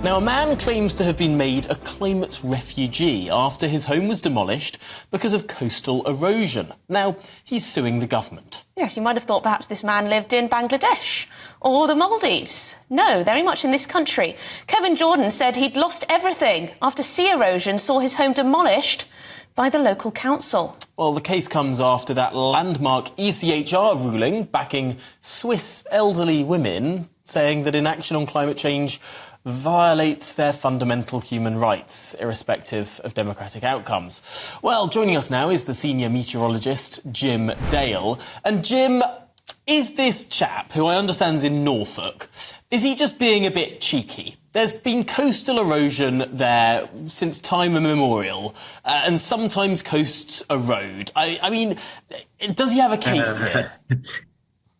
Now, a man claims to have been made a climate refugee after his home was demolished because of coastal erosion. Now, he's suing the government. Yes, you might have thought perhaps this man lived in Bangladesh or the Maldives. No, very much in this country. Kevin Jordan said he'd lost everything after sea erosion saw his home demolished by the local council. Well, the case comes after that landmark ECHR ruling backing Swiss elderly women, saying that inaction on climate change violates their fundamental human rights, irrespective of democratic outcomes. Well, joining us now is the senior meteorologist, Jim Dale. And Jim, is this chap, who I understand is in Norfolk, is he just being a bit cheeky? There's been coastal erosion there since time immemorial, and sometimes coasts erode. I mean, does he have a case here?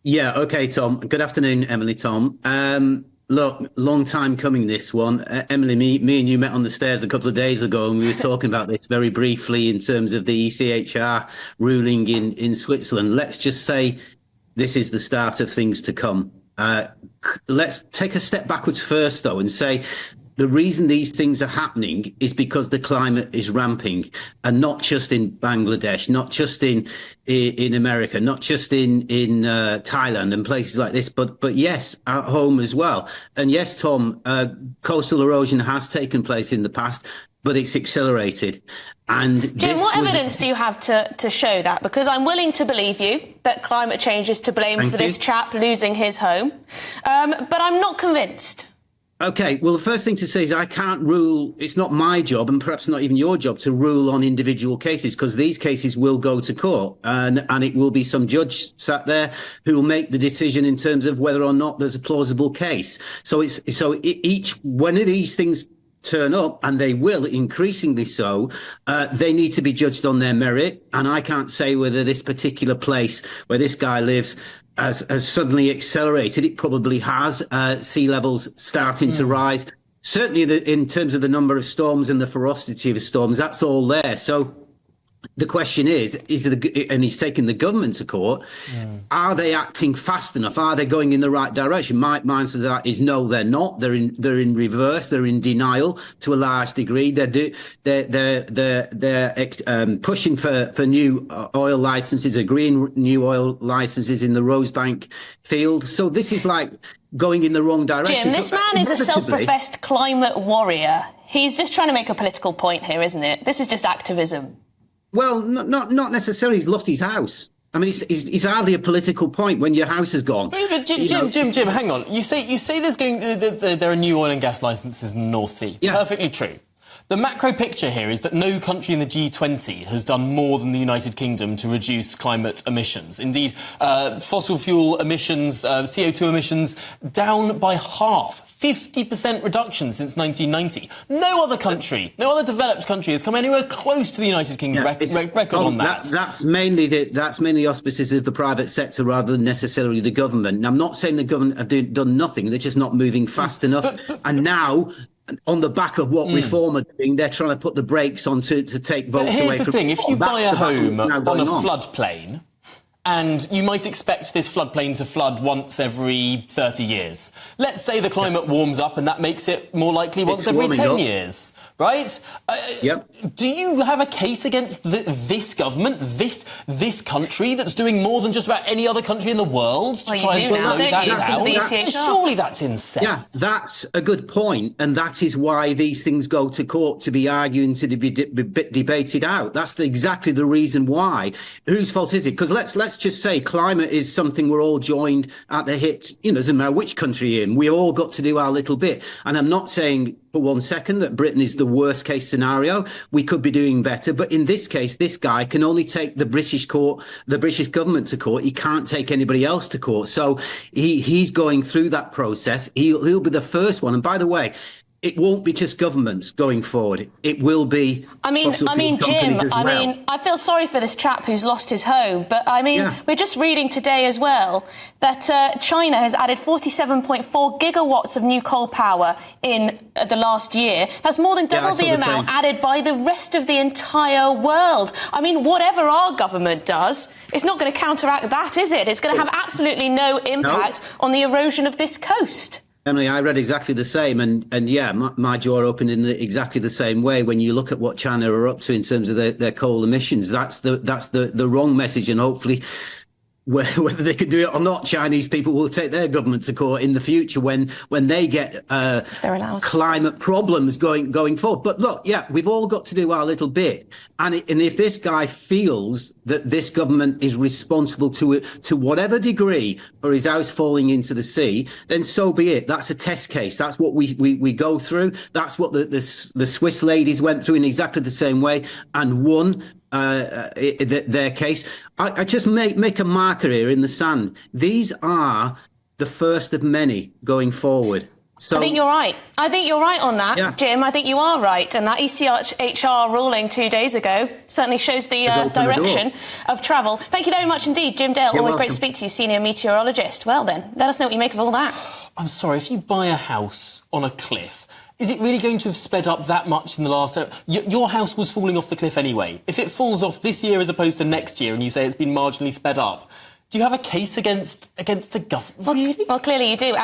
Yeah, OK, Tom. Good afternoon, Emily, Tom. Look, long time coming, this one. Emily, me and you met on the stairs a couple of days ago, and we were talking about this very briefly in terms of the ECHR ruling in Switzerland. Let's just say this is the start of things to come. Let's take a step backwards first, though, and say the reason these things are happening is because the climate is ramping, and not just in Bangladesh, not just in America, not just in Thailand and places like this, but yes, at home as well. And yes, Tom, coastal erosion has taken place in the past, but it's accelerated. And Jim, what evidence do you have to show that? Because I'm willing to believe you that climate change is to blame for this chap losing his home, but I'm not convinced. OK, well, the first thing to say is I can't rule. It's not my job, and perhaps not even your job, to rule on individual cases, because these cases will go to court, and it will be some judge sat there who will make the decision in terms of whether or not there's a plausible case. So each one of these things turn up, and they will increasingly so, they need to be judged on their merit. And I can't say whether this particular place where this guy lives has suddenly accelerated. It probably has. Sea levels starting to rise. Certainly in terms of the number of storms and the ferocity of storms, that's all there. So the question is and he's taking the government to court, are they acting fast enough? Are they going in the right direction? My answer to that is no, they're not. They're in reverse. They're in denial to a large degree. They're pushing for new oil licenses, agreeing new oil licenses in the Rosebank field. So this is like going in the wrong direction. Jim, this man is a self-professed climate warrior. He's just trying to make a political point here, isn't it? This is just activism. Well, not necessarily. He's lost his house. I mean, it's hardly a political point when your house is gone. But Jim, hang on. You say there are new oil and gas licenses in the North Sea. Yeah. Perfectly true. The macro picture here is that no country in the G20 has done more than the United Kingdom to reduce climate emissions. Indeed, fossil fuel emissions, CO2 emissions, down by half. 50% reduction since 1990. No other country, no other developed country has come anywhere close to the United Kingdom's record on that. That's mainly the auspices of the private sector rather than necessarily the government. Now, I'm not saying the government have done nothing. They're just not moving fast enough. And now, on the back of what Reform are doing, they're trying to put the brakes on to take votes away from... Here's the thing, if you buy a home on a floodplain, and you might expect this floodplain to flood once every 30 years. Let's say the climate warms up and that makes it more likely once every 10 years, right? Yep. Do you have a case against this government, this country, that's doing more than just about any other country in the world to try and slow that down? Surely that's insane. Yeah, that's a good point, and that is why these things go to court to be argued, to be debated out. That's exactly the reason why. Whose fault is it? Because let's just say climate is something we're all joined at the hip. You know, doesn't matter which country you're in. We've all got to do our little bit. And I'm not saying for one second that Britain is the worst case scenario. We could be doing better. But in this case, this guy can only take the British government to court. He can't take anybody else to court. So he's going through that process. He'll be the first one. And by the way, it won't be just governments going forward. It will be. Jim, I feel sorry for this chap who's lost his home. But we're just reading today as well that China has added 47.4 gigawatts of new coal power in the last year. That's more than double the amount added by the rest of the entire world. I mean, whatever our government does, it's not going to counteract that, is it? It's going to have absolutely no impact on the erosion of this coast. Emily, I read exactly the same, and yeah, my jaw opened in exactly the same way. When you look at what China are up to in terms of their coal emissions, that's the wrong message, and hopefully, whether they can do it or not, Chinese people will take their government to court in the future when they get climate problems going forward. But look, yeah, we've all got to do our little bit, and if this guy feels that this government is responsible to whatever degree for his house falling into the sea, then so be it. That's a test case. That's what we go through. That's what the Swiss ladies went through in exactly the same way and won their case. I just make a marker here in the sand. These are the first of many going forward. So, I think you're right. I think you're right on that, yeah. Jim. I think you are right. And that ECHR ruling 2 days ago certainly shows the direction of travel. Thank you very much indeed, Jim Dale. Always great to speak to you, senior meteorologist. Well then, let us know what you make of all that. I'm sorry, if you buy a house on a cliff, is it really going to have sped up that much in the last... Your house was falling off the cliff anyway. If it falls off this year as opposed to next year and you say it's been marginally sped up, do you have a case against the government? Really? Well, clearly you do.